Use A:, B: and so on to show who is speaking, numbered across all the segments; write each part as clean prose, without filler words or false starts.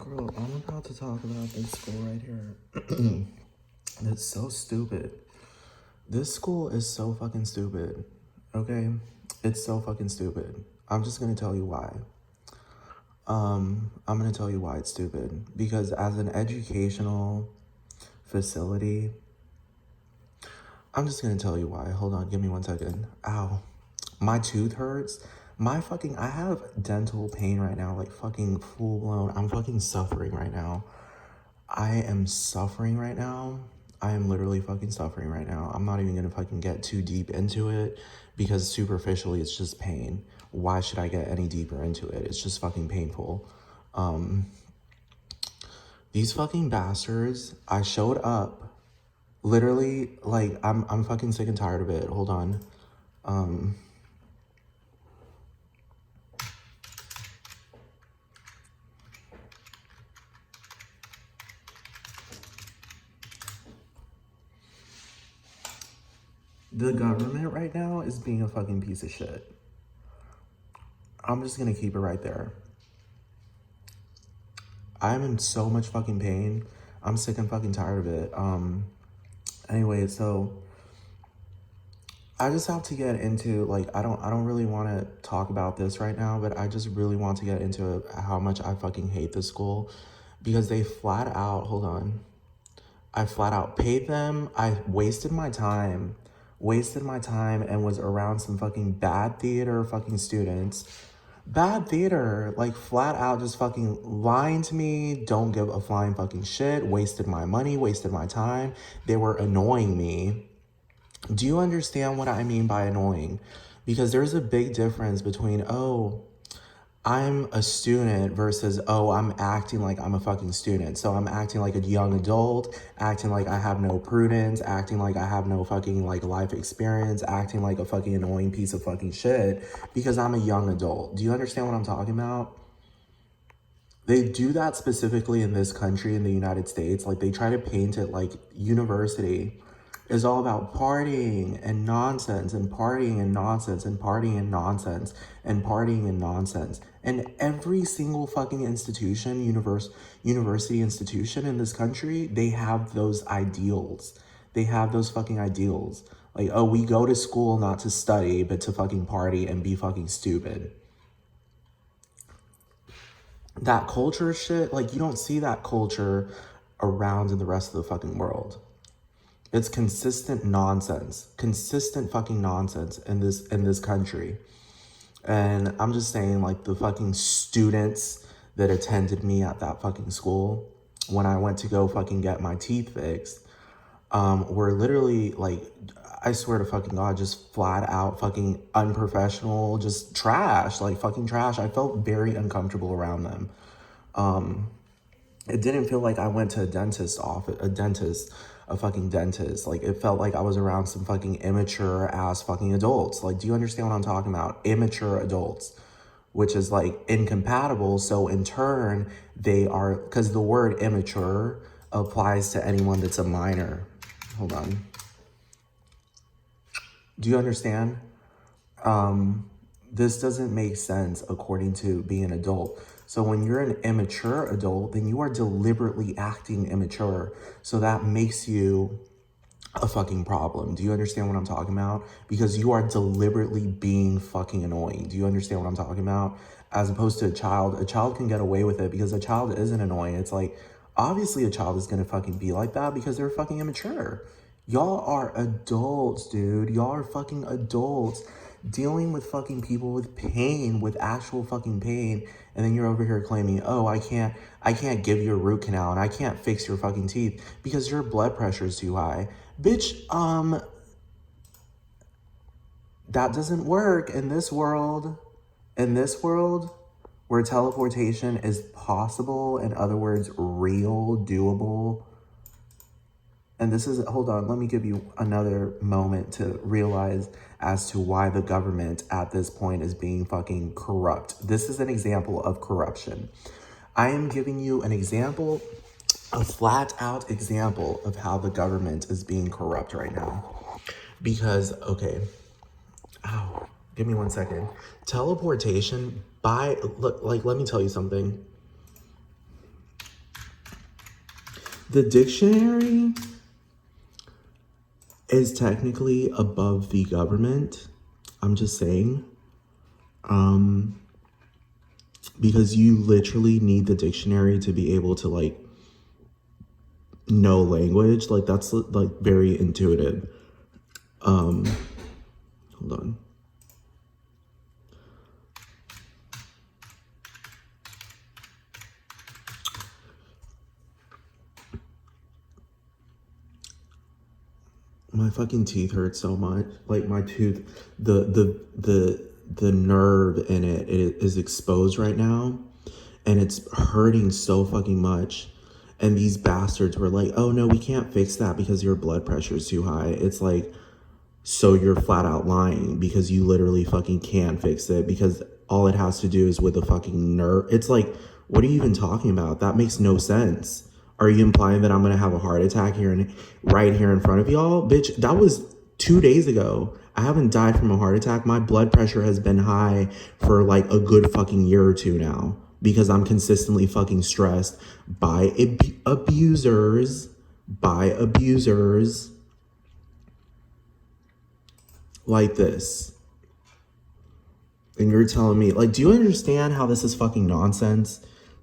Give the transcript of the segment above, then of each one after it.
A: Girl, I'm about to talk about this school right here. It's so stupid. This school is so fucking stupid. Okay? It's so fucking stupid. I'm just gonna tell you why. I'm gonna tell you why it's stupid. Because as an educational facility, I'm just gonna tell you why. Hold on, give me 1 second. Ow. My tooth hurts. I have dental pain right now, like fucking full blown. I'm fucking suffering right now. I am suffering right now. I am literally fucking suffering right now. I'm not even gonna fucking get too deep into it because superficially it's just pain. Why should I get any deeper into it? It's just fucking painful. These fucking bastards, I showed up. Literally, like, I'm fucking sick and tired of it. Hold on. The government right now is being a fucking piece of shit. I'm just gonna keep it right there. I'm in so much fucking pain. I'm sick and fucking tired of it. Anyway, so I just have to get into, like, I don't really want to talk about this right now, but I just really want to get into how much I fucking hate this school because they flat out, hold on. I flat out paid them. I wasted my time and was around some fucking bad theater fucking students. Bad theater, like flat out just fucking lying to me, don't give a flying fucking shit, wasted my money, wasted my time. They were annoying me. Do you understand what I mean by annoying? Because there's a big difference between, oh, I'm a student versus, oh, I'm acting like I'm a fucking student. So I'm acting like a young adult, acting like I have no prudence, acting like I have no fucking like life experience, acting like a fucking annoying piece of fucking shit because I'm a young adult. Do you understand what I'm talking about? They do that specifically in this country, in the United States. Like they try to paint it like university is all about partying and nonsense and partying and nonsense and partying and nonsense and partying and nonsense. And every single fucking institution, university institution in this country, they have those ideals. They have those fucking ideals. Like, oh, we go to school not to study, but to fucking party and be fucking stupid. That culture shit, like you don't see that culture around in the rest of the fucking world. It's consistent nonsense, consistent fucking nonsense in this country. And I'm just saying, like, the fucking students that attended me at that fucking school when I went to go fucking get my teeth fixed, were literally like, I swear to fucking God, just flat out fucking unprofessional, just trash, like fucking trash. I felt very uncomfortable around them. It didn't feel like I went to a fucking dentist. Like, it felt like I was around some fucking immature ass fucking adults. Like, do you understand what I'm talking about? Immature adults, which is like incompatible. So in turn, they are, because the word immature applies to anyone that's a minor. Hold on. Do you understand? This doesn't make sense according to being an adult. So when you're an immature adult, then you are deliberately acting immature. So that makes you a fucking problem. Do you understand what I'm talking about? Because you are deliberately being fucking annoying. Do you understand what I'm talking about? As opposed to a child can get away with it because a child isn't annoying. It's like, obviously a child is gonna fucking be like that because they're fucking immature. Y'all are adults, dude. Y'all are fucking adults dealing with fucking people with pain, with actual fucking pain, and then you're over here claiming, oh, I can't give you a root canal and I can't fix your fucking teeth because your blood pressure is too high. Bitch, that doesn't work in this world. In this world, where teleportation is possible, in other words, real, doable. And this is, hold on, let me give you another moment to realize as to why the government at this point is being fucking corrupt. This is an example of corruption. I am giving you an example, a flat out example of how the government is being corrupt right now. Because, okay, ow, give me 1 second. Teleportation, look, like, let me tell you something. The dictionary is technically above the government. I'm just saying. Because you literally need the dictionary to be able to like know language. Like that's like very intuitive. Hold on. My fucking teeth hurt so much. Like my tooth, the nerve in it is exposed right now, and it's hurting so fucking much. And these bastards were like, "Oh no, we can't fix that because your blood pressure is too high." It's like, so you're flat out lying because you literally fucking can't fix it because all it has to do is with a fucking nerve. It's like, what are you even talking about? That makes no sense. Are you implying that I'm gonna have a heart attack here and right here in front of y'all? Bitch, that was 2 days ago. I haven't died from a heart attack. My blood pressure has been high for like a good fucking year or two now because I'm consistently fucking stressed by abusers, like this. And you're telling me, like, do you understand how this is fucking nonsense?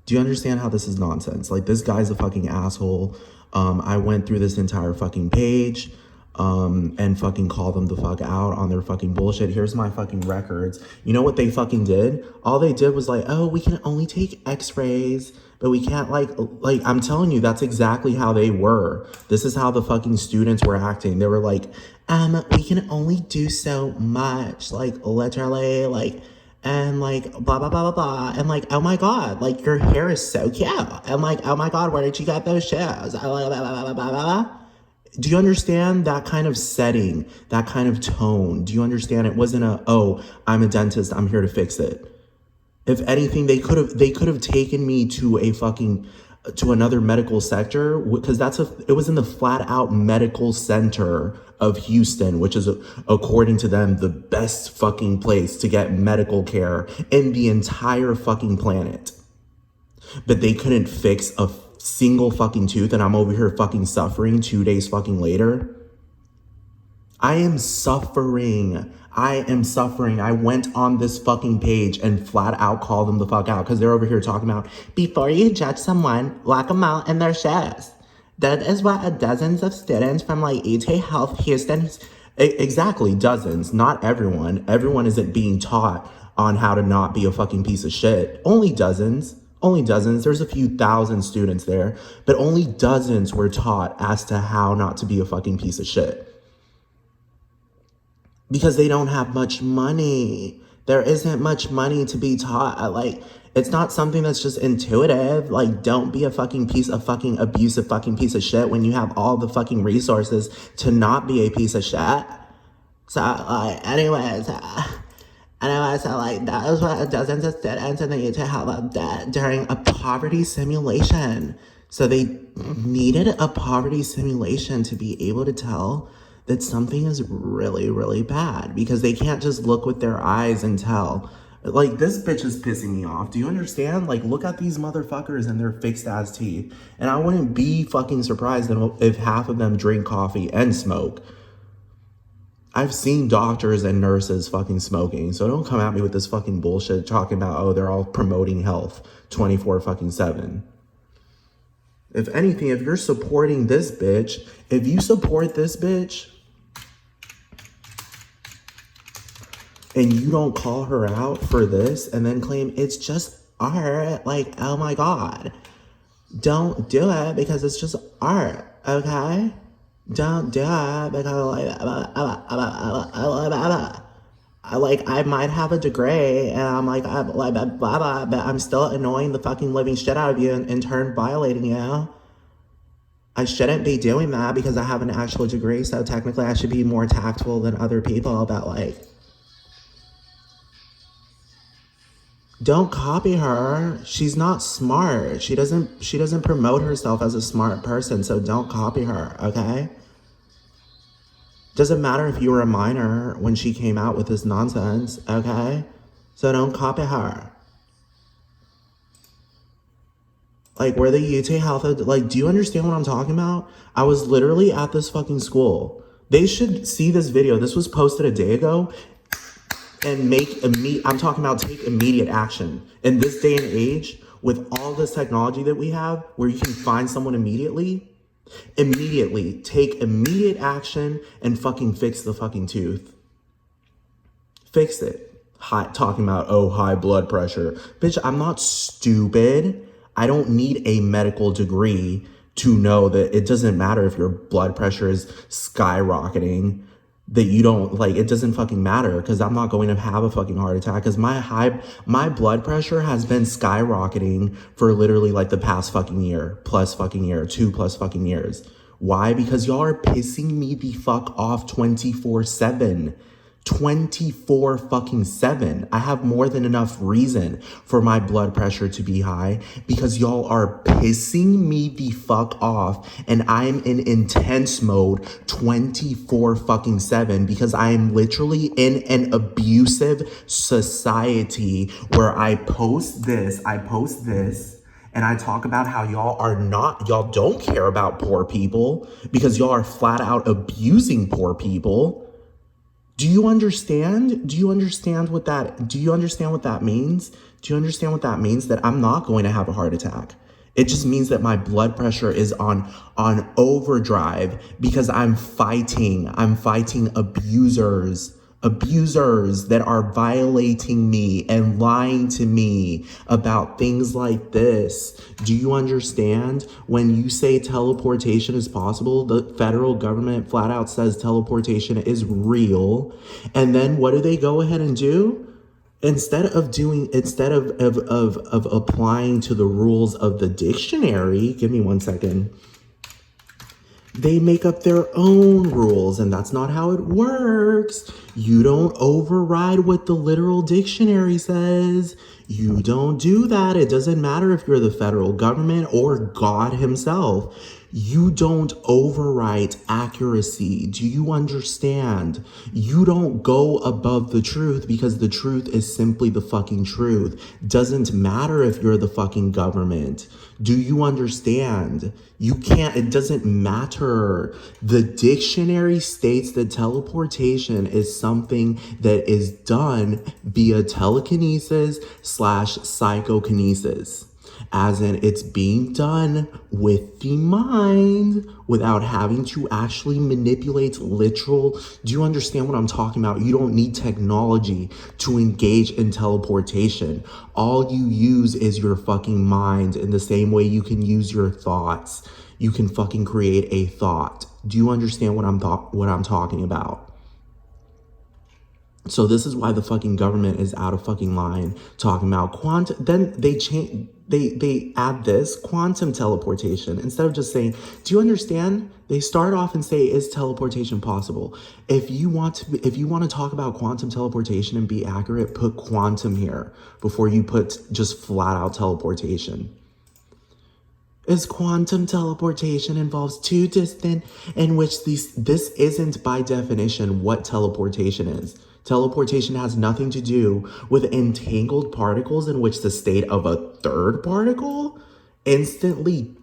A: Do you understand how this is nonsense? Like, this guy's a fucking asshole. I went through this entire fucking page and fucking called them the fuck out on their fucking bullshit. Here's my fucking records. You know what they fucking did? All they did was like, oh, we can only take x-rays, but we can't like I'm telling you, that's exactly how they were. This is how the fucking students were acting. They were like, we can only do so much, like literally, like, and like blah blah blah blah blah, and like, oh my god, like your hair is so cute, and like, oh my god, where did you get those shoes? Blah, blah, blah, blah, blah. Do you understand that kind of setting, that kind of tone? Do you understand? It wasn't a, oh, I'm a dentist, I'm here to fix it. If anything, they could have taken me to a fucking to another medical sector because it was in the flat out medical center of Houston, which is according to them the best fucking place to get medical care in the entire fucking planet. But they couldn't fix a single fucking tooth, and I'm over here fucking suffering 2 days fucking later. I am suffering. I went on this fucking page and flat out called them the fuck out because they're over here talking about, before you judge someone, lock them out in their shoes. That is what dozens of students from like UTHealth Houston, exactly, dozens, not everyone. Everyone isn't being taught on how to not be a fucking piece of shit. Only dozens. There's a few thousand students there, but only dozens were taught as to how not to be a fucking piece of shit. Because they don't have much money. There isn't much money to be taught. Like, it's not something that's just intuitive. Like, don't be a fucking abusive fucking piece of shit when you have all the fucking resources to not be a piece of shit. So, like, anyways, so like, that is what dozens of students in the UTHealth did during a poverty simulation. So they needed a poverty simulation to be able to tell that something is really, really bad because they can't just look with their eyes and tell. Like, this bitch is pissing me off. Do you understand? Like, look at these motherfuckers and their fixed ass teeth. And I wouldn't be fucking surprised if half of them drink coffee and smoke. I've seen doctors and nurses fucking smoking. So don't come at me with this fucking bullshit talking about, oh, they're all promoting health 24/7. If anything, if you're supporting this bitch, if you support this bitch and you don't call her out for this and then claim it's just art, like, oh my god, don't do it because it's just art, okay? Don't do it because like I might have a degree and I'm like blah, blah, blah, but I'm still annoying the fucking living shit out of you and in turn violating you. I shouldn't be doing that because I have an actual degree, so technically I should be more tactful than other people, but like, don't copy her. She's not smart. She doesn't promote herself as a smart person, so don't copy her, okay? Doesn't matter if you were a minor when she came out with this nonsense, okay? So don't copy her. Like, where the UTHealth, like, do you understand what I'm talking about? I was literally at this fucking school. They should see this video. This was posted a day ago, and I'm talking about take immediate action. In this day and age, with all this technology that we have, where you can find someone immediately take immediate action and fucking fix the fucking tooth. Fix it. Talking about, oh, high blood pressure. Bitch, I'm not stupid. I don't need a medical degree to know that it doesn't matter if your blood pressure is skyrocketing, that you don't, like, it doesn't fucking matter, because I'm not going to have a fucking heart attack, because my blood pressure has been skyrocketing for literally like the past fucking year, 2+ fucking years. Why? Because y'all are pissing me the fuck off 24/7. 24/7. I have more than enough reason for my blood pressure to be high, because y'all are pissing me the fuck off, and I am in intense mode 24/7, because I am literally in an abusive society where I post this, and I talk about how y'all don't care about poor people, because y'all are flat out abusing poor people. Do you understand? Do you understand what that means? Do you understand what that means? That I'm not going to have a heart attack. It just means that my blood pressure is on overdrive, because I'm fighting abusers that are violating me and lying to me about things like this. Do you understand? When you say teleportation is possible, the federal government flat out says teleportation is real. And then what do they go ahead and do? Instead of applying to the rules of the dictionary, give me 1 second, they make up their own rules, and that's not how it works. You don't override what the literal dictionary says. You don't do that. It doesn't matter if you're the federal government or God himself. You don't overwrite accuracy. Do you understand? You don't go above the truth, because the truth is simply the fucking truth. Doesn't matter if you're the fucking government. Do you understand? You can't, it doesn't matter. The dictionary states that teleportation is something that is done via telekinesis/psychokinesis. As in, it's being done with the mind without having to actually manipulate literal. Do you understand what I'm talking about? You don't need technology to engage in teleportation. All you use is your fucking mind, in the same way you can use your thoughts. You can fucking create a thought. Do you understand what I'm talking about? So this is why the fucking government is out of fucking line talking about quantum. Then they change. They add this quantum teleportation instead of just saying, do you understand? They start off and say, is teleportation possible? If you want to talk about quantum teleportation and be accurate, put quantum here before you put just flat out teleportation. Is quantum teleportation involves two distant, in which this isn't by definition what teleportation is. Teleportation has nothing to do with entangled particles in which the state of a third particle instantly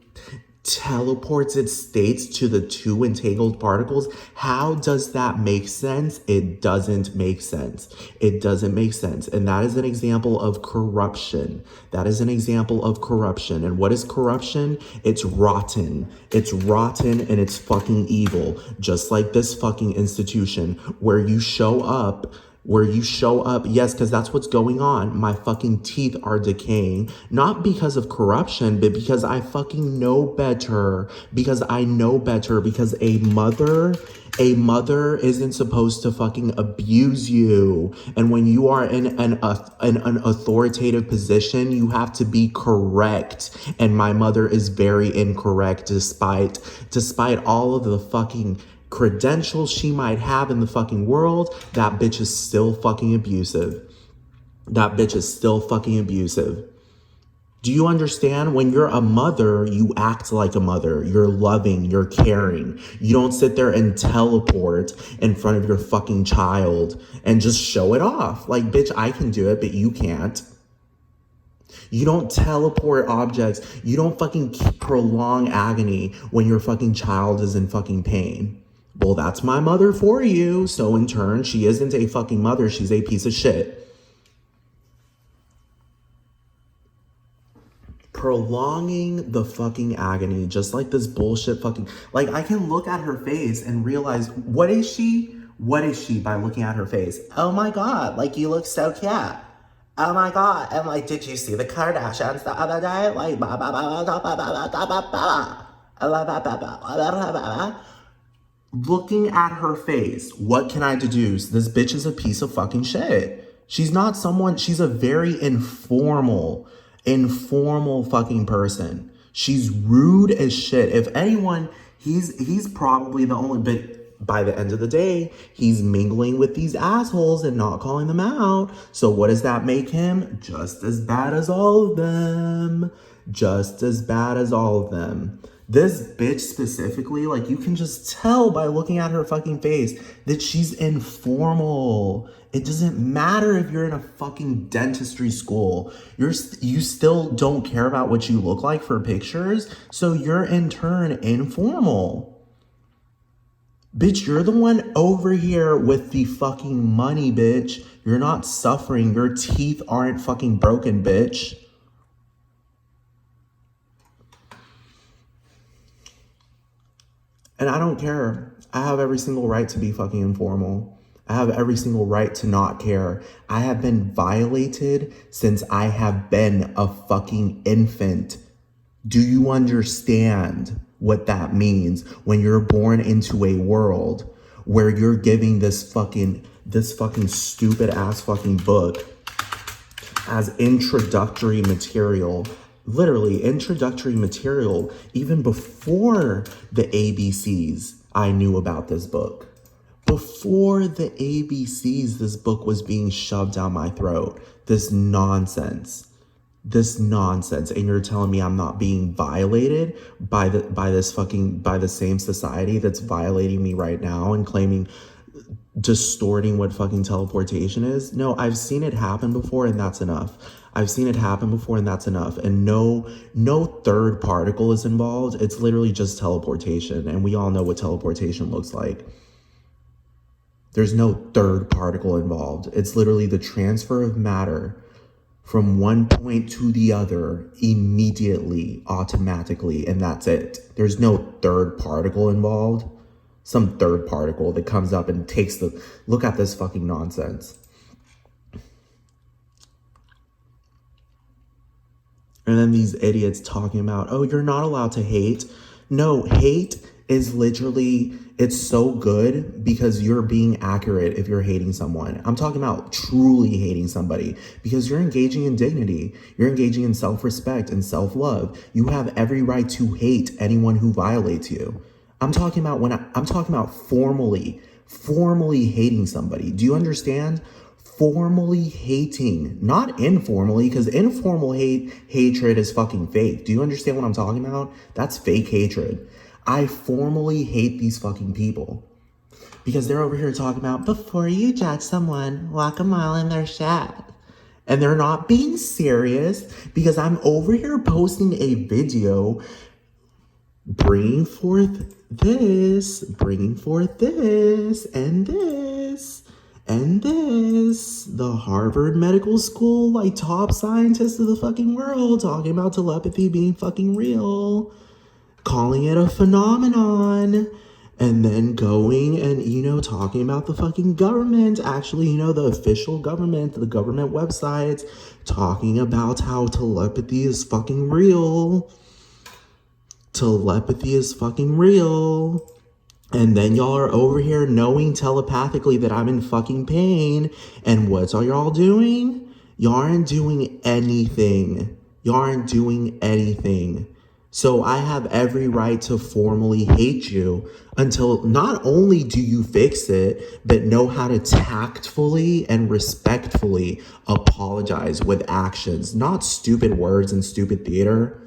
A: teleports its states to the two entangled particles. How does that make sense? It doesn't make sense. It doesn't make sense. And that is an example of corruption. That is an example of corruption. And what is corruption? It's rotten. It's rotten and it's fucking evil. Just like this fucking institution where you show up, yes, because that's what's going on. My fucking teeth are decaying, not because of corruption, but because I fucking know better, because I know better, because a mother isn't supposed to fucking abuse you. And when you are in an authoritative position, you have to be correct. And my mother is very incorrect, despite all of the fucking credentials she might have in the fucking world. That bitch is still fucking abusive. That bitch is still fucking abusive. Do you understand? When you're a mother, you act like a mother. You're loving, you're caring. You don't sit there and teleport in front of your fucking child and just show it off. Like, bitch, I can do it, but you can't. You don't teleport objects. You don't fucking prolong agony when your fucking child is in fucking pain. Well, that's my mother for you. So in turn, she isn't a fucking mother. She's a piece of shit. Prolonging the fucking agony, just like this bullshit fucking, like, I can look at her face and realize, what is she? What is she by looking at her face? Oh my God, like, you look so cute. Oh my God. And like, did you see the Kardashians the other day? Like, looking at her face, what can I deduce? This bitch is a piece of fucking shit. She's not someone, she's a very informal fucking person. She's rude as shit. If anyone, he's probably the only, but by the end of the day, he's mingling with these assholes and not calling them out. So what does that make him? Just as bad as all of them. Just as bad as all of them. This bitch specifically, like, you can just tell by looking at her fucking face that she's informal. It doesn't matter if you're in a fucking dentistry school. You still don't care about what you look like for pictures, so you're in turn informal. Bitch, you're the one over here with the fucking money, bitch. You're not suffering. Your teeth aren't fucking broken, bitch. And I don't care. I have every single right to be fucking informal. I have every single right to not care. I have been violated since I have been a fucking infant. Do you understand what that means when you're born into a world where you're giving this fucking stupid ass fucking book as introductory material? Literally introductory material. Even before the ABCs, I knew about this book. Before the ABCs, this book was being shoved down my throat. This nonsense. And you're telling me I'm not being violated by the same society that's violating me right now and claiming, distorting what fucking teleportation is? No, I've seen it happen before, and that's enough. And no third particle is involved. It's literally just teleportation, and we all know what teleportation looks like. There's no third particle involved. It's literally the transfer of matter from one point to the other immediately, automatically, and that's it. There's no third particle involved. Some third particle that comes up and takes the, look at this fucking nonsense. And then these idiots talking about, oh, you're not allowed to hate. No, hate is literally, it's so good because you're being accurate if you're hating someone. I'm talking about truly hating somebody because you're engaging in dignity. You're engaging in self-respect and self-love. You have every right to hate anyone who violates you. I'm talking about I'm talking about formally hating somebody. Do you understand? Formally hating, not informally, because informal hatred is fucking fake. Do you understand what I'm talking about? That's fake hatred. I formally hate these fucking people because they're over here talking about, before you judge someone, walk a mile in their shit. And they're not being serious because I'm over here posting a video bringing forth this, and this. And this, the Harvard Medical School, like, top scientists of the fucking world talking about telepathy being fucking real, calling it a phenomenon, and then going and, talking about the fucking government, actually, the official government, the government websites, talking about how telepathy is fucking real. Telepathy is fucking real. And then y'all are over here knowing telepathically that I'm in fucking pain. And what are y'all doing? Y'all aren't doing anything. So I have every right to formally hate you until not only do you fix it, but know how to tactfully and respectfully apologize with actions, not stupid words and stupid theater.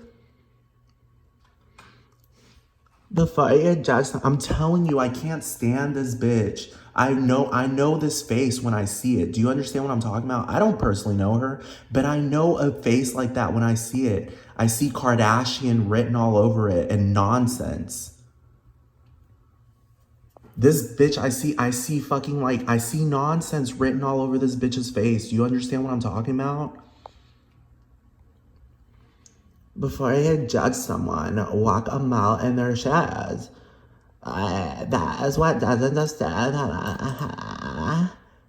A: I'm telling you, I can't stand this bitch. I know this face when I see it. Do you understand what I'm talking about? I don't personally know her, but I know a face like that when I see it. I see Kardashian written all over it and nonsense. This bitch, I see fucking like, I see nonsense written all over this bitch's face. Do you understand what I'm talking about? Before you judge someone, walk a mile in their shoes. That is what doesn't understand.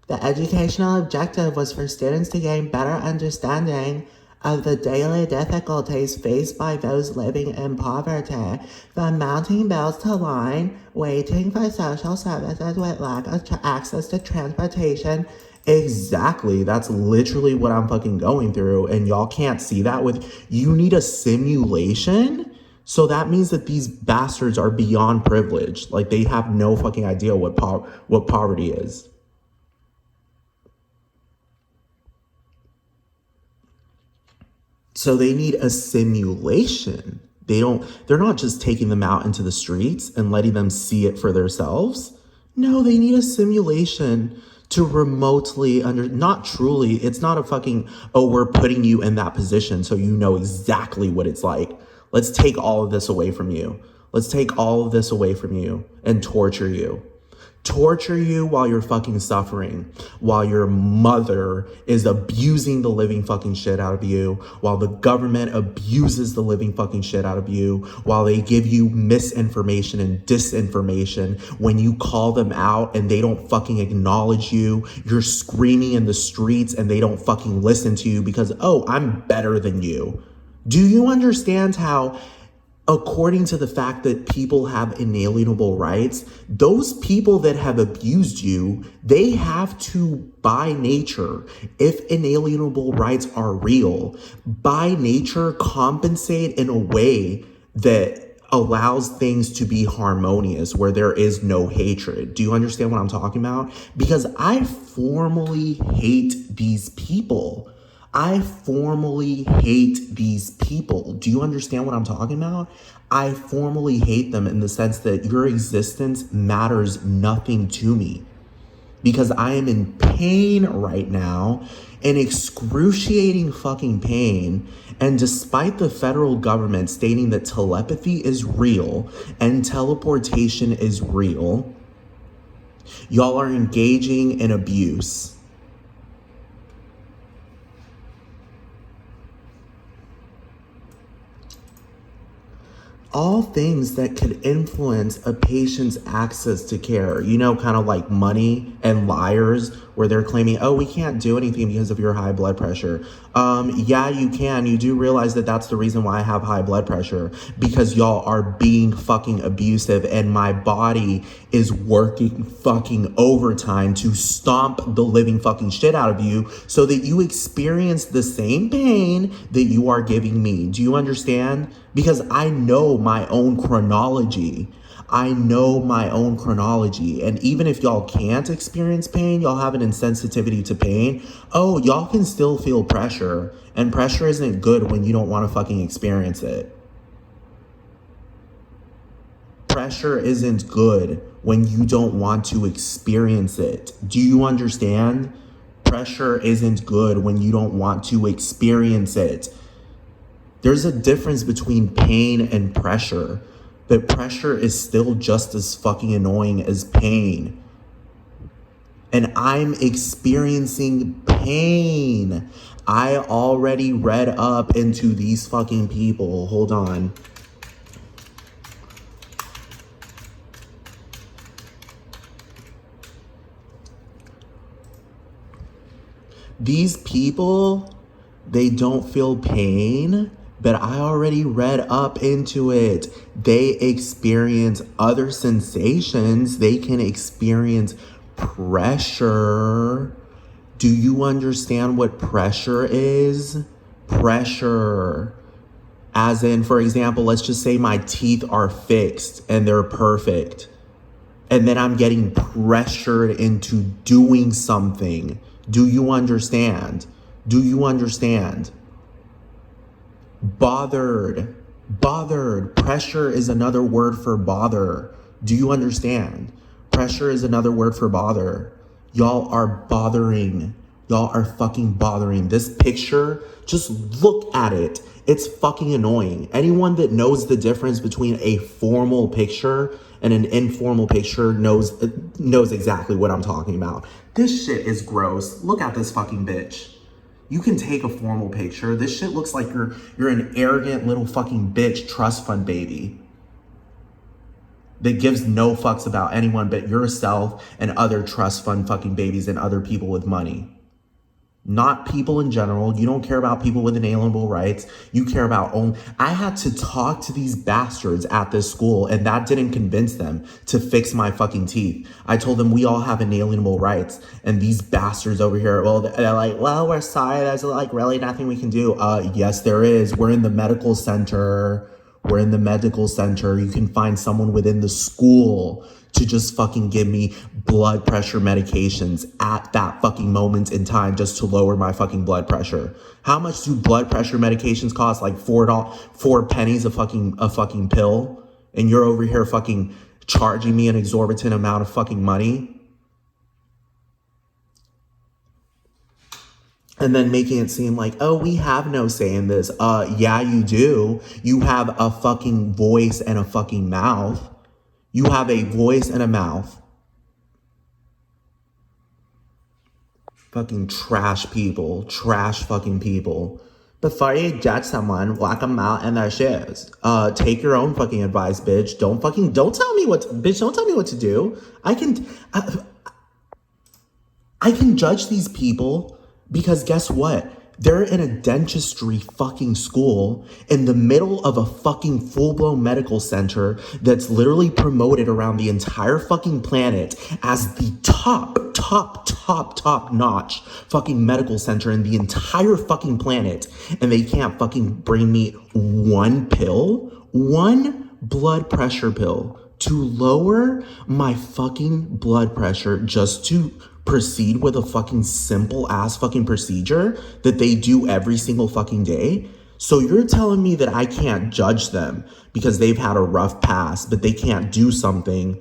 A: The educational objective was for students to gain better understanding of the daily difficulties faced by those living in poverty, from mounting bills to line, waiting for social services with lack of access to transportation. Exactly. That's literally what I'm fucking going through. And y'all can't see that you need a simulation? So that means that these bastards are beyond privilege. Like, they have no fucking idea what poverty is. So they need a simulation. They're not just taking them out into the streets and letting them see it for themselves. No, they need a simulation to remotely not truly, it's not a fucking, oh, we're putting you in that position so you know exactly what it's like. Let's take all of this away from you. Let's take all of this away from you and torture you. Torture you while you're fucking suffering, while your mother is abusing the living fucking shit out of you, while the government abuses the living fucking shit out of you, while they give you misinformation and disinformation. When you call them out and they don't fucking acknowledge you, you're screaming in the streets and they don't fucking listen to you because, oh, I'm better than you. Do you understand how, according to the fact that people have inalienable rights, those people that have abused you, they have to, by nature, if inalienable rights are real, by nature compensate in a way that allows things to be harmonious, where there is no hatred. Do you understand what I'm talking about? Because I formally hate these people. I formally hate these people. Do you understand what I'm talking about? I formally hate them in the sense that your existence matters nothing to me, because I am in pain right now, in excruciating fucking pain. And despite the federal government stating that telepathy is real and teleportation is real, y'all are engaging in abuse. All things that could influence a patient's access to care, kind of like money and liars, where they're claiming, oh, we can't do anything because of your high blood pressure. Yeah, you can. You do realize that that's the reason why I have high blood pressure, because y'all are being fucking abusive and my body is working fucking overtime to stomp the living fucking shit out of you so that you experience the same pain that you are giving me. Do you understand? Because I know my own chronology. I know my own chronology. And even if y'all can't experience pain, y'all have an insensitivity to pain. Oh, y'all can still feel pressure. And pressure isn't good when you don't want to fucking experience it. Pressure isn't good when you don't want to experience it. Do you understand? Pressure isn't good when you don't want to experience it. There's a difference between pain and pressure, but pressure is still just as fucking annoying as pain. And I'm experiencing pain. I already read up into these fucking people. Hold on. These people, they don't feel pain, but I already read up into it. They experience other sensations. They can experience pressure. Do you understand what pressure is? Pressure. As in, for example, let's just say my teeth are fixed and they're perfect. And then I'm getting pressured into doing something. Do you understand? Do you understand? Bothered. Bothered. Pressure is another word for bother. Do you understand? Pressure is another word for bother. Y'all are bothering. Y'all are fucking bothering. This picture, just look at it. It's fucking annoying. Anyone that knows the difference between a formal picture and an informal picture knows exactly what I'm talking about. This shit is gross. Look at this fucking bitch. You can take a formal picture. This shit looks like you're an arrogant little fucking bitch trust fund baby that gives no fucks about anyone but yourself and other trust fund fucking babies and other people with money. Not people in general. You don't care about people with inalienable rights. You care about only... I had to talk to these bastards at this school, and that didn't convince them to fix my fucking teeth. I told them we all have inalienable rights, and these bastards over here, well, they're like, well, we're sorry, there's like really nothing we can do. Yes, there is. We're in the medical center. We're in the medical center. You can find someone within the school to just fucking give me blood pressure medications at that fucking moment in time just to lower my fucking blood pressure. How much do blood pressure medications cost? Like $4 pennies a fucking pill? And you're over here fucking charging me an exorbitant amount of fucking money? And then making it seem like, oh, we have no say in this. Yeah, you do. You have a fucking voice and a fucking mouth. You have a voice and a mouth. Fucking trash people. Trash fucking people. Before you judge someone, walk them out in their shoes. Take your own fucking advice, bitch. Don't tell me what to do. I can judge these people because guess what? They're in a dentistry fucking school in the middle of a fucking full-blown medical center that's literally promoted around the entire fucking planet as the top notch fucking medical center in the entire fucking planet. And they can't fucking bring me one blood pressure pill to lower my fucking blood pressure just to proceed with a fucking simple ass fucking procedure that they do every single fucking day. So you're telling me that I can't judge them because they've had a rough past, but they can't do something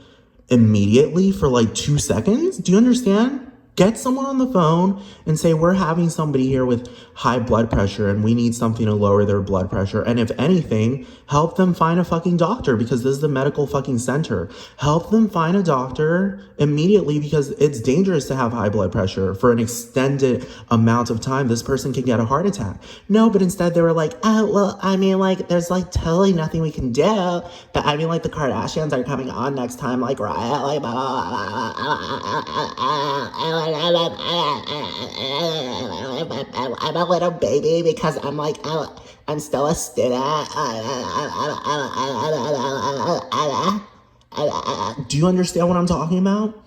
A: immediately for like 2 seconds? Do you understand? Get someone on the phone and say, we're having somebody here with high blood pressure and we need something to lower their blood pressure. And if anything, help them find a fucking doctor because this is the medical fucking center. Help them find a doctor immediately because it's dangerous to have high blood pressure for an extended amount of time. This person can get a heart attack. No, but instead they were like, oh, well, I mean, like, there's like totally nothing we can do. But I mean, like, the Kardashians are coming on next time, like, right? Like, blah, blah, blah, I'm a little baby because I'm like, I'm still a student. Do you understand what I'm talking about?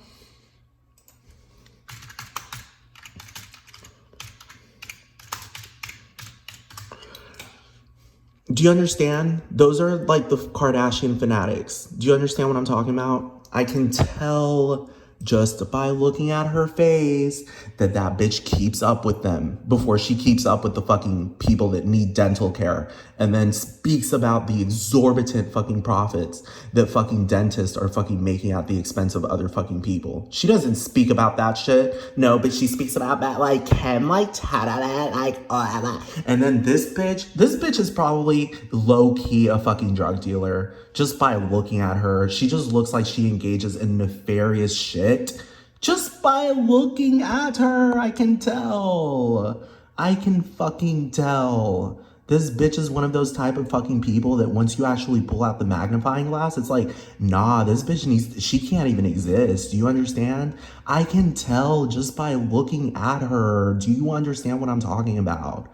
A: Do you understand? Those are like the Kardashian fanatics. Do you understand what I'm talking about? I can tell just by looking at her face that bitch keeps up with them before she keeps up with the fucking people that need dental care, and then speaks about the exorbitant fucking profits that fucking dentists are fucking making at the expense of other fucking people. She doesn't speak about that shit. No, but she speaks about that like him, like and then this bitch is probably low-key a fucking drug dealer. Just by looking at her, she just looks like she engages in nefarious shit. Just by looking at her, I can tell. I can fucking tell. This bitch is one of those type of fucking people that once you actually pull out the magnifying glass, it's like, nah, this bitch she can't even exist. Do you understand? I can tell just by looking at her. Do you understand what I'm talking about?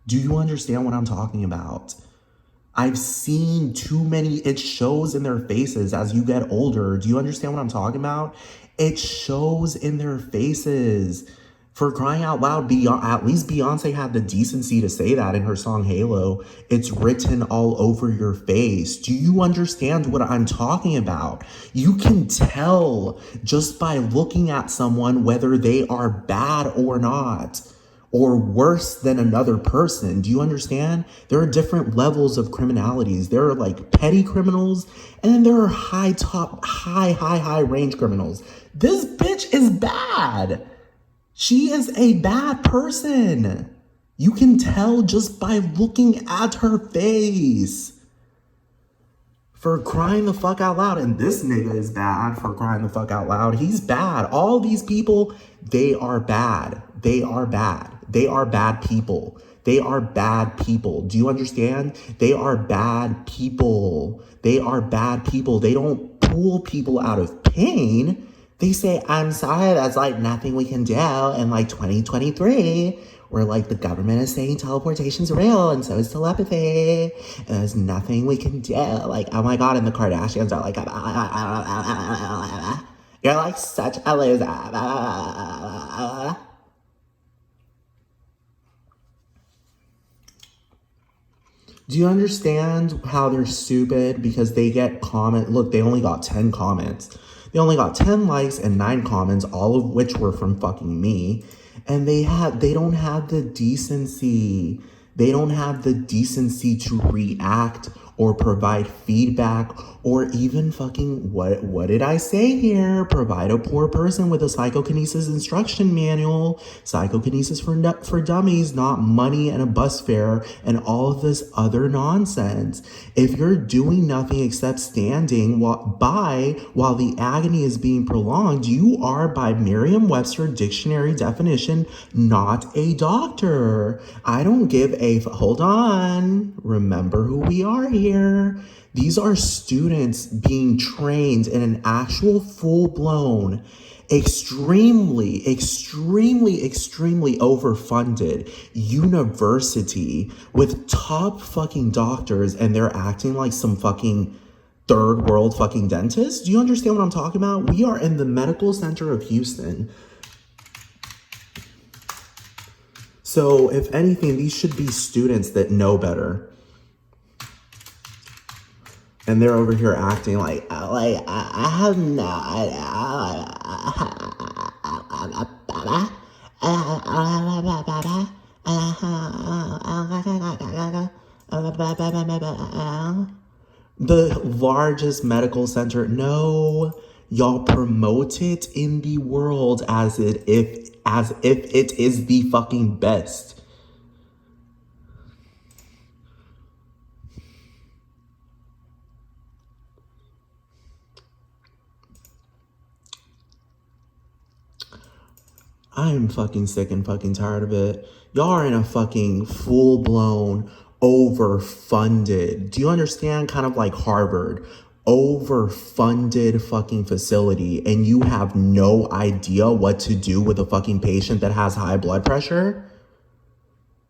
A: Do you understand what I'm talking about? I've seen too many, it shows in their faces as you get older. Do you understand what I'm talking about? It shows in their faces. For crying out loud, at least Beyonce had the decency to say that in her song Halo. It's written all over your face. Do you understand what I'm talking about? You can tell just by looking at someone whether they are bad or not. or worse than another person. Do you understand? There are different levels of criminalities. There are like petty criminals, and then there are high range criminals. This bitch is bad. She is a bad person. You can tell just by looking at her face. For crying the fuck out loud. And this nigga is bad for crying the fuck out loud. He's bad. All these people, they are bad. They are bad. They are bad people. They are bad people. Do you understand? They are bad people. They are bad people. They don't pull people out of pain. They say, I'm sorry, that's like nothing we can do in like 2023. Where like the government is saying teleportation's real and so is telepathy. And there's nothing we can do. Like, oh my God, and the Kardashians are like, you're like such a loser. Do you understand how they're stupid? Because they get look, they only got 10 comments. They only got 10 likes and 9 comments, all of which were from fucking me. And they don't have the decency. They don't have the decency to react or provide feedback or even fucking, what did I say here? Provide a poor person with a psychokinesis instruction manual. Psychokinesis for dummies, not money and a bus fare and all of this other nonsense. If you're doing nothing except standing while the agony is being prolonged, you are, by Merriam-Webster dictionary definition, not a doctor. I don't give a hold on. Remember who we are here. These are students being trained in an actual full-blown, extremely overfunded university with top fucking doctors, and they're acting like some fucking third world fucking dentists. Do you understand what I'm talking about? We are in the medical center of Houston. So if anything, these should be students that know better. And they're over here acting like I have no the largest medical center. No, y'all promote it in the world as if it is the fucking best. I am fucking sick and fucking tired of it. Y'all are in a fucking full-blown, overfunded, do you understand? Kind of like Harvard, overfunded fucking facility, and you have no idea what to do with a fucking patient that has high blood pressure?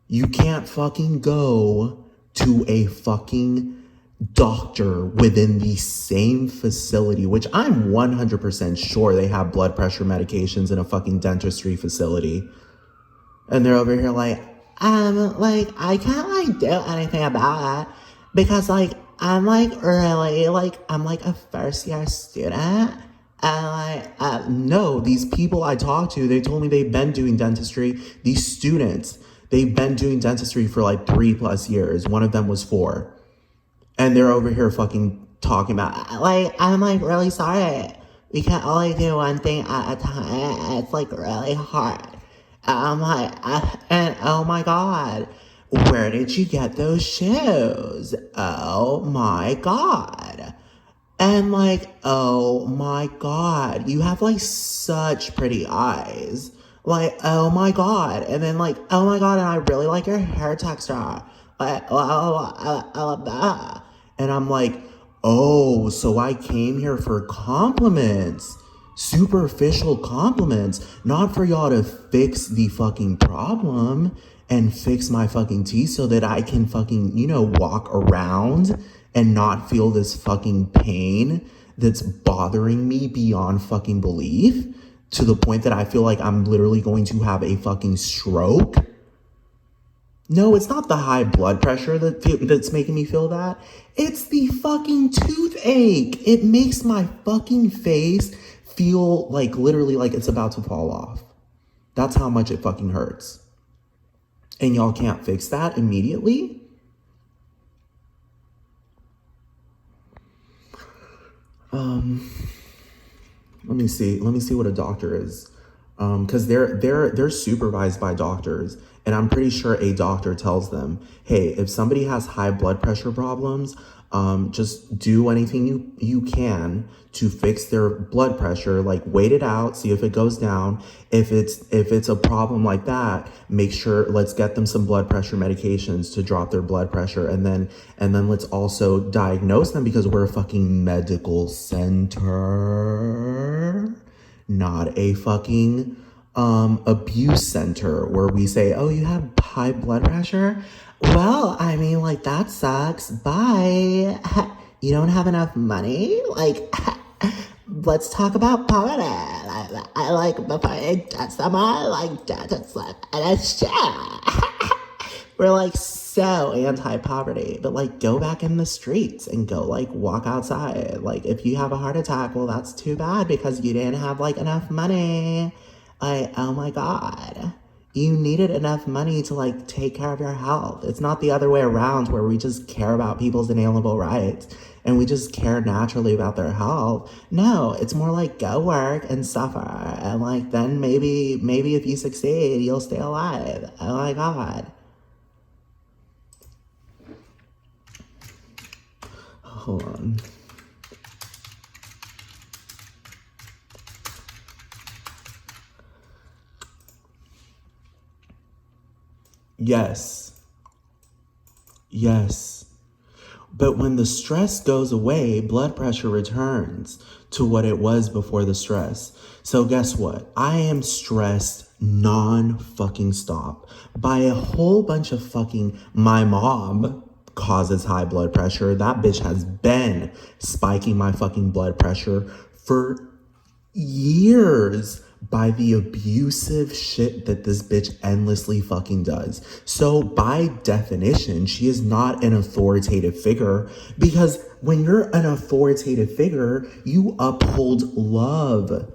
A: You can't fucking go to a fucking doctor within the same facility, which I'm 100% sure they have blood pressure medications in a fucking dentistry facility. And they're over here like, I can't like do anything about it because like I'm like really like I'm like a first year student. And like no, these people I talked to, they told me they've been doing dentistry. These students, they've been doing dentistry for like 3+ years. One of them was 4. And they're over here fucking talking about, like, I'm like really sorry. We can only do one thing at a time. It's like really hard. And I'm like, and oh my God, where did you get those shoes? Oh my God. And like, oh my God, you have like such pretty eyes. Like, oh my God. And then like, oh my God, and I really like your hair texture. Like, and I'm like, oh, so I came here for compliments. Superficial compliments. Not for y'all to fix the fucking problem and fix my fucking teeth so that I can fucking, walk around and not feel this fucking pain that's bothering me beyond fucking belief to the point that I feel like I'm literally going to have a fucking stroke. No, it's not the high blood pressure that's making me feel that. It's the fucking toothache. It makes my fucking face feel like literally like it's about to fall off. That's how much it fucking hurts. and y'all can't fix that immediately? Let me see what a doctor is. Because they're supervised by doctors, and I'm pretty sure a doctor tells them, hey, if somebody has high blood pressure problems, just do anything you can to fix their blood pressure. Like, wait it out, see if it goes down. If it's a problem like that, make sure, let's get them some blood pressure medications to drop their blood pressure, and then let's also diagnose them, because we're a fucking medical center, not a fucking abuse center where we say, oh, you have high blood pressure? Well, I mean, like, that sucks. Bye. You don't have enough money? Like, let's talk about poverty. I like before I touch someone, like, that's like, we're like so anti-poverty, but like, go back in the streets and go like walk outside. Like, if you have a heart attack, well, that's too bad because you didn't have like enough money. Like, oh my God, you needed enough money to like take care of your health. It's not the other way around where we just care about people's inalienable rights and we just care naturally about their health. No, it's more like go work and suffer. And like, then maybe if you succeed, you'll stay alive. Oh my God. Hold on. Yes. But when the stress goes away, blood pressure returns to what it was before the stress. So guess what? I am stressed non-fucking stop by a whole bunch of fucking, my mom causes high blood pressure. That bitch has been spiking my fucking blood pressure for years by the abusive shit that this bitch endlessly fucking does. So by definition, she is not an authoritative figure, because when you're an authoritative figure, you uphold love.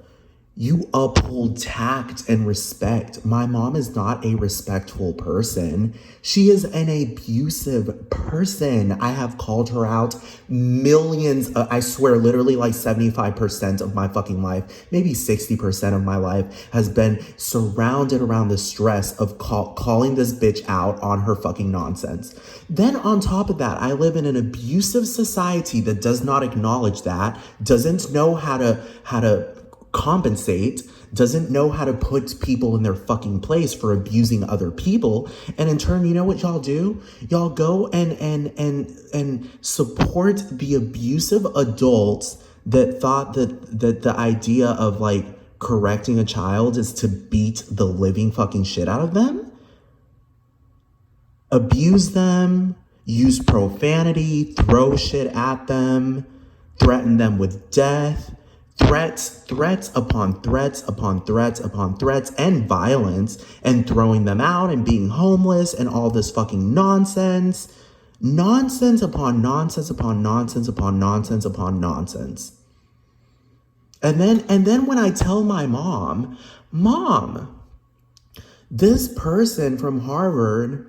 A: You uphold tact and respect. My mom is not a respectful person. She is an abusive person. I have called her out millions. I swear, literally like 75% of my fucking life, maybe 60% of my life has been surrounded around the stress of calling this bitch out on her fucking nonsense. Then on top of that, I live in an abusive society that does not acknowledge that, doesn't know how to compensate, doesn't know how to put people in their fucking place for abusing other people. And in turn, you know what y'all do? Y'all go and support the abusive adults that thought that the idea of like correcting a child is to beat the living fucking shit out of them, abuse them, use profanity, throw shit at them, threaten them with death. Threats upon threats upon threats upon threats, and violence, and throwing them out and being homeless and all this fucking nonsense. Nonsense upon nonsense upon nonsense upon nonsense upon nonsense. And then when I tell my mom, this person from Harvard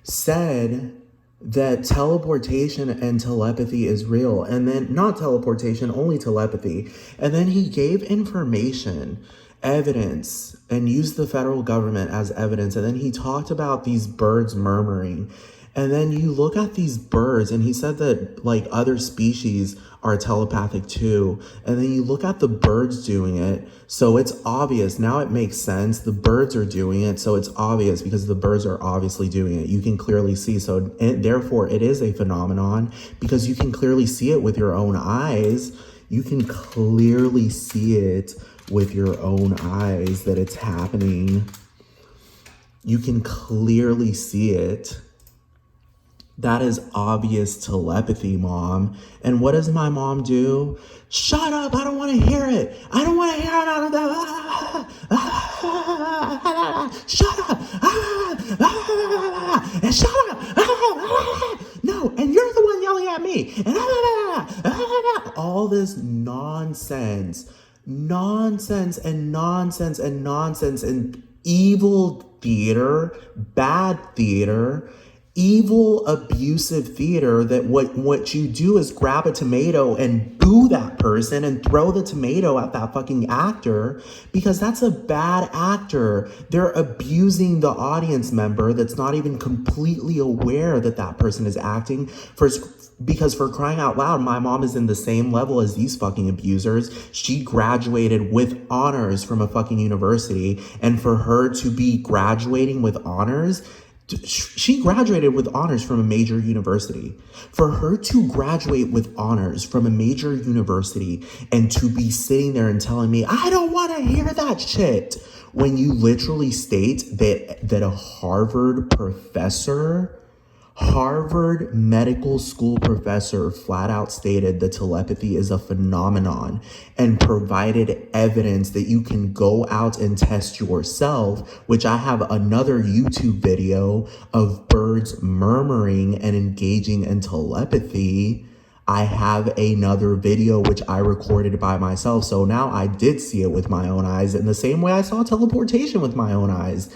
A: said that teleportation and telepathy is real, and then not teleportation, only telepathy. And then he gave information, evidence, and used the federal government as evidence. And then he talked about these birds murmuring. And then you look at these birds, and he said that like other species are telepathic too. And then you look at the birds doing it. So it's obvious. Now it makes sense. The birds are doing it. So it's obvious because the birds are obviously doing it. You can clearly see. So therefore it is a phenomenon because you can clearly see it with your own eyes. You can clearly see it with your own eyes that it's happening. You can clearly see it. That is obvious telepathy, Mom. And what does my mom do? Shut up, I don't want to hear it. I don't want to hear it out of that. Shut up. And shut up. No, and you're the one yelling at me. And all this nonsense. Nonsense and nonsense and nonsense. And evil theater, bad theater, evil, abusive theater that what you do is grab a tomato and boo that person and throw the tomato at that fucking actor because that's a bad actor. They're abusing the audience member that's not even completely aware that that person is acting because for crying out loud, my mom is in the same level as these fucking abusers. She graduated with honors from a fucking university, and for her to be graduating with honors, she graduated with honors from a major university. For her to graduate with honors from a major university and to be sitting there and telling me, I don't want to hear that shit, when you literally state that a Harvard medical school professor flat out stated that telepathy is a phenomenon and provided evidence that you can go out and test yourself, which I have another YouTube video of birds murmuring and engaging in telepathy. I have another video which I recorded by myself. So now I did see it with my own eyes in the same way I saw teleportation with my own eyes.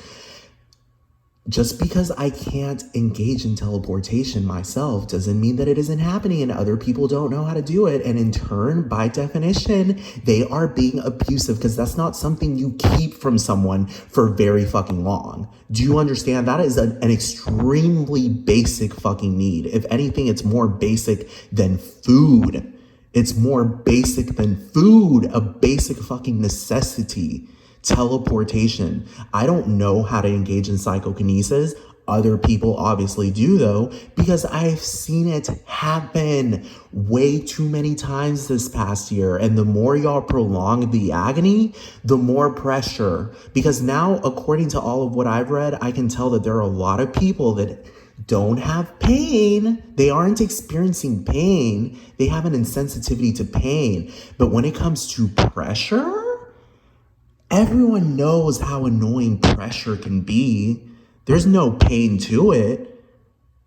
A: Just because I can't engage in teleportation myself doesn't mean that it isn't happening and other people don't know how to do it. And in turn, by definition, they are being abusive because that's not something you keep from someone for very fucking long. Do you understand? That is an extremely basic fucking need. If anything, it's more basic than food. It's more basic than food, a basic fucking necessity. Teleportation. I don't know how to engage in psychokinesis. Other people obviously do though, because I've seen it happen way too many times this past year. And the more y'all prolong the agony, the more pressure. Because now, according to all of what I've read, I can tell that there are a lot of people that don't have pain. They aren't experiencing pain. They have an insensitivity to pain. But when it comes to pressure, everyone knows how annoying pressure can be. There's no pain to it.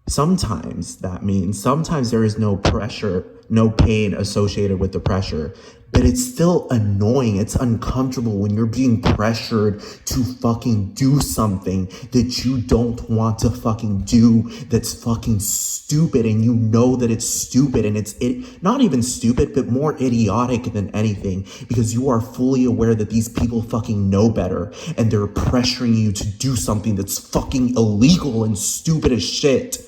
A: Sometimes there is no pressure, no pain associated with the pressure, but it's still annoying. It's uncomfortable when you're being pressured to fucking do something that you don't want to fucking do, that's fucking stupid, and you know that it's stupid, and it's not even stupid, but more idiotic than anything, because you are fully aware that these people fucking know better, and they're pressuring you to do something that's fucking illegal and stupid as shit.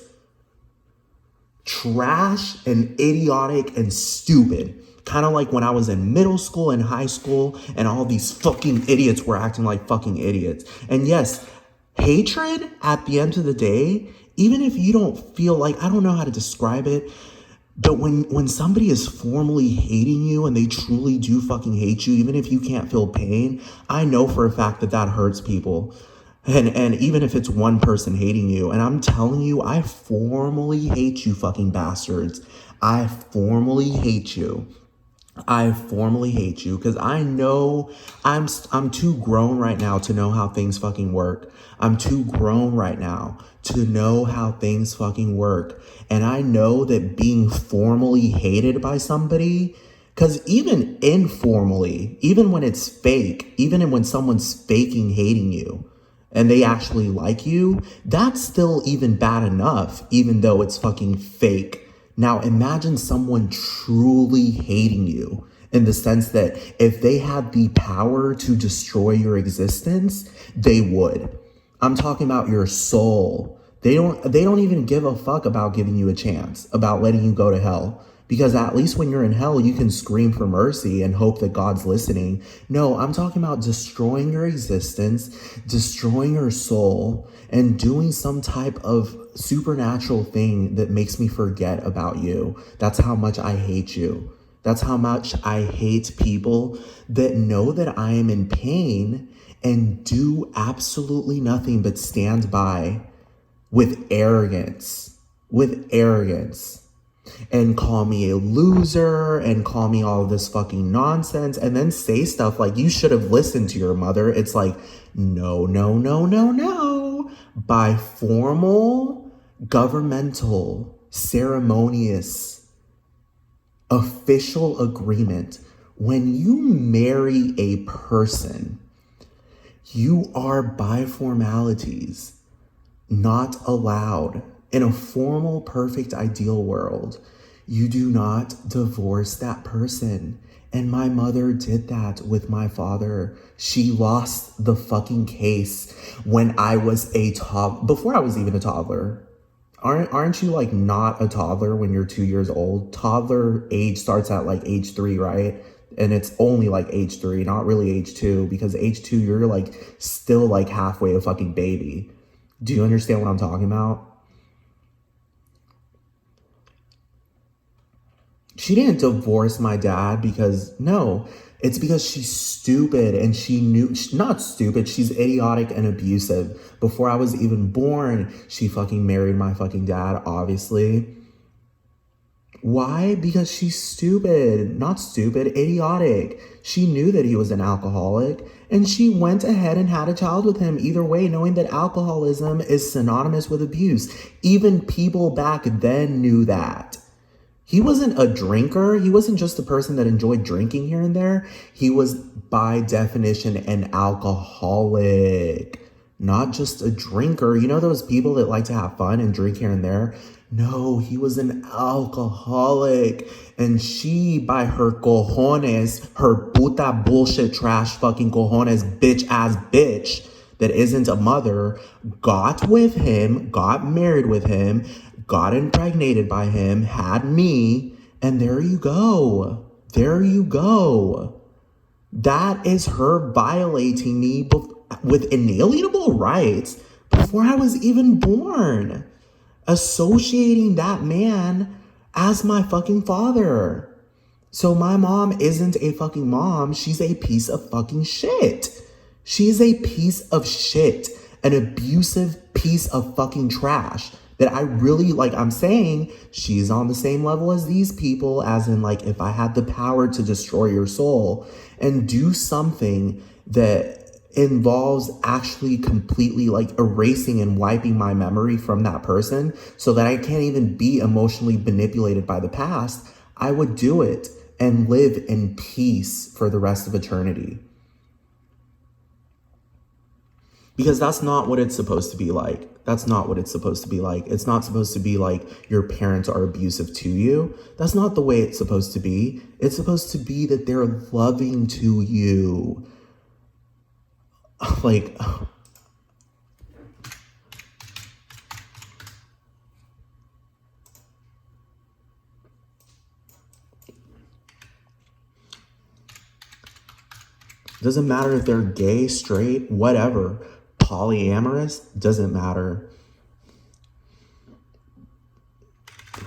A: Trash and idiotic and stupid. Kind of like when I was in middle school and high school and all these fucking idiots were acting like fucking idiots. And yes, hatred at the end of the day, even if you don't feel like, I don't know how to describe it, but when somebody is formally hating you and they truly do fucking hate you, even if you can't feel pain, I know for a fact that that hurts people. And even if it's one person hating you, and I'm telling you, I formally hate you fucking bastards. I formally hate you. Because I know I'm too grown right now to know how things fucking work. I'm too grown right now to know how things fucking work. And I know that being formally hated by somebody, because even informally, even when it's fake, even when someone's faking hating you, and they actually like you, that's still even bad enough, even though it's fucking fake. Now imagine someone truly hating you in the sense that if they had the power to destroy your existence, they would. I'm talking about your soul. They don't even give a fuck about giving you a chance, about letting you go to hell. Because at least when you're in hell, you can scream for mercy and hope that God's listening. No, I'm talking about destroying your existence, destroying your soul, and doing some type of supernatural thing that makes me forget about you. That's how much I hate you. That's how much I hate people that know that I am in pain and do absolutely nothing but stand by with arrogance. And call me a loser and call me all of this fucking nonsense and then say stuff like, you should have listened to your mother. It's like, no. By formal, governmental, ceremonious, official agreement, when you marry a person, You are by formalities not allowed. In a formal, perfect, ideal world, you do not divorce that person. And my mother did that with my father. She lost the fucking case when I was a before I was even a toddler. Aren't you like not a toddler when you're 2 years old? Toddler age starts at like age 3, right? And it's only like age 3, not really age 2, because age 2, you're like still like halfway a fucking baby. Do you understand what I'm talking about? She didn't divorce my dad because, no, it's because she's stupid and she knew, not stupid, she's idiotic and abusive. Before I was even born, she fucking married my fucking dad, obviously. Why? Because she's stupid. Not stupid, idiotic. She knew that he was an alcoholic and she went ahead and had a child with him either way, knowing that alcoholism is synonymous with abuse. Even people back then knew that. He wasn't a drinker. He wasn't just a person that enjoyed drinking here and there. He was, by definition, an alcoholic, not just a drinker. You know those people that like to have fun and drink here and there? No, he was an alcoholic. And she, by her cojones, her puta bullshit trash fucking cojones bitch ass bitch that isn't a mother, got with him, got married with him, got impregnated by him, had me, and there you go. There you go. That is her violating me with inalienable rights before I was even born. Associating that man as my fucking father. So my mom isn't a fucking mom. She's a piece of fucking shit. She's a piece of shit. An abusive piece of fucking trash that I really, like, I'm saying she's on the same level as these people, as in, like, if I had the power to destroy your soul and do something that involves actually completely like erasing and wiping my memory from that person so that I can't even be emotionally manipulated by the past, I would do it and live in peace for the rest of eternity. Because that's not what it's supposed to be like. That's not what it's supposed to be like. It's not supposed to be like your parents are abusive to you. That's not the way it's supposed to be. It's supposed to be that they're loving to you. Like, doesn't matter if they're gay, straight, whatever, polyamorous, doesn't matter.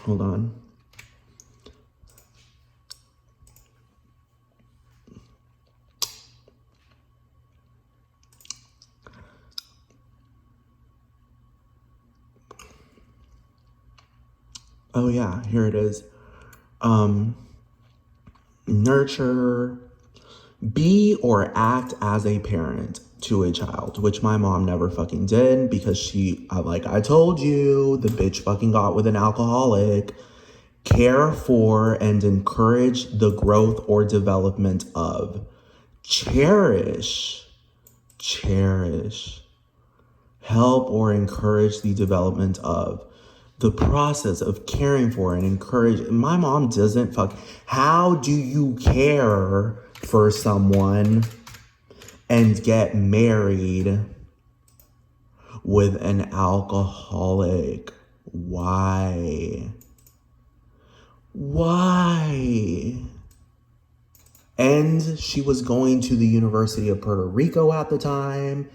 A: Hold on. Oh yeah, here it is. Nurture, be or act as a parent to a child, which my mom never fucking did because she, like I told you, the bitch fucking got with an alcoholic. Care for and encourage the growth or development of. Cherish, help or encourage the development of. The process of caring for and encourage. My mom doesn't How do you care for someone and get married with an alcoholic? Why? And she was going to the University of Puerto Rico at the time.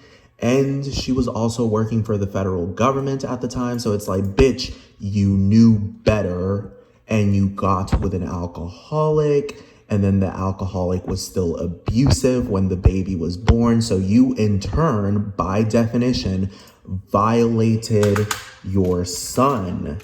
A: And she was also working for the federal government at the time. So it's like, bitch, you knew better and you got with an alcoholic. And then the alcoholic was still abusive when the baby was born. So you, in turn, by definition, violated your son.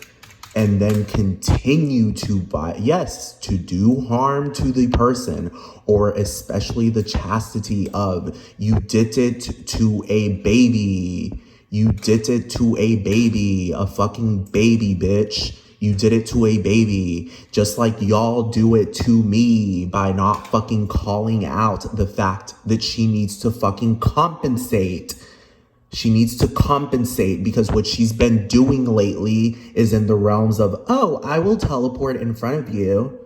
A: And then continue to do harm to the person, or especially the chastity of. You did it to a baby. You did it to a baby, a fucking baby, bitch. You did it to a baby, just like y'all do it to me by not fucking calling out the fact that she needs to fucking compensate. She needs to compensate because what she's been doing lately is in the realms of, oh, I will teleport in front of you.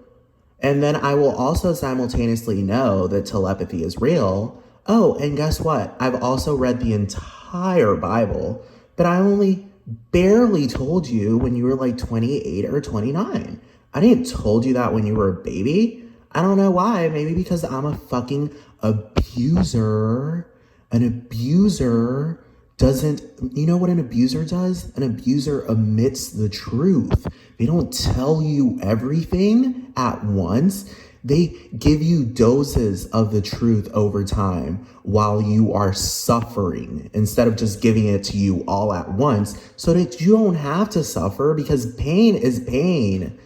A: And then I will also simultaneously know that telepathy is real. Oh, and guess what? I've also read the entire Bible, but I only barely told you when you were like 28 or 29. I didn't told you that when you were a baby. I don't know why. Maybe because I'm a fucking abuser. An abuser doesn't, you know what an abuser does? An abuser omits the truth. They don't tell you everything at once. They give you doses of the truth over time while you are suffering instead of just giving it to you all at once so that you don't have to suffer, because pain is pain.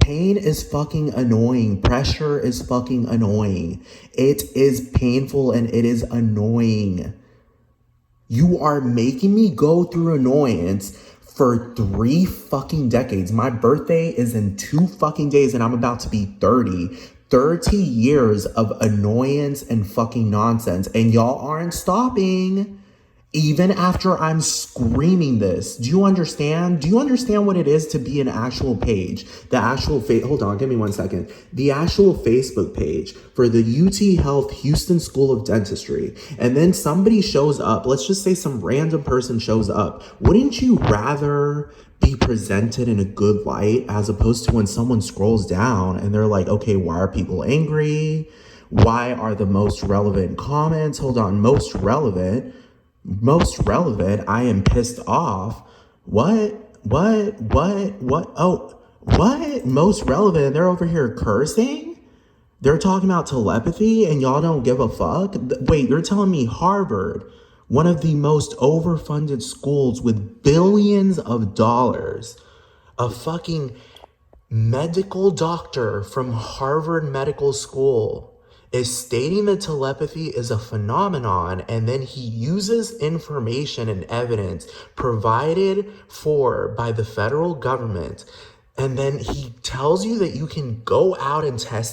A: Pain is fucking annoying. Pressure is fucking annoying. It is painful and it is annoying. You are making me go through annoyance for 3 fucking decades. My birthday is in 2 fucking days and I'm about to be 30. 30 years of annoyance and fucking nonsense. And y'all aren't stopping. Even after I'm screaming this. Do you understand? Do you understand what it is to be an actual page? The actual hold on, give me 1 second. The actual Facebook page for the UTHealth Houston School of Dentistry. And then somebody shows up. Let's just say some random person shows up. Wouldn't you rather be presented in a good light as opposed to when someone scrolls down and they're like, okay, why are people angry? Why are the most relevant comments? Hold on, most relevant, I am pissed off. What? Oh, what? Most relevant, they're over here cursing? They're talking about telepathy and y'all don't give a fuck? Wait, you're telling me Harvard, one of the most overfunded schools with billions of dollars, a fucking medical doctor from Harvard Medical School is stating that telepathy is a phenomenon, and then he uses information and evidence provided for by the federal government, and then he tells you that you can go out and test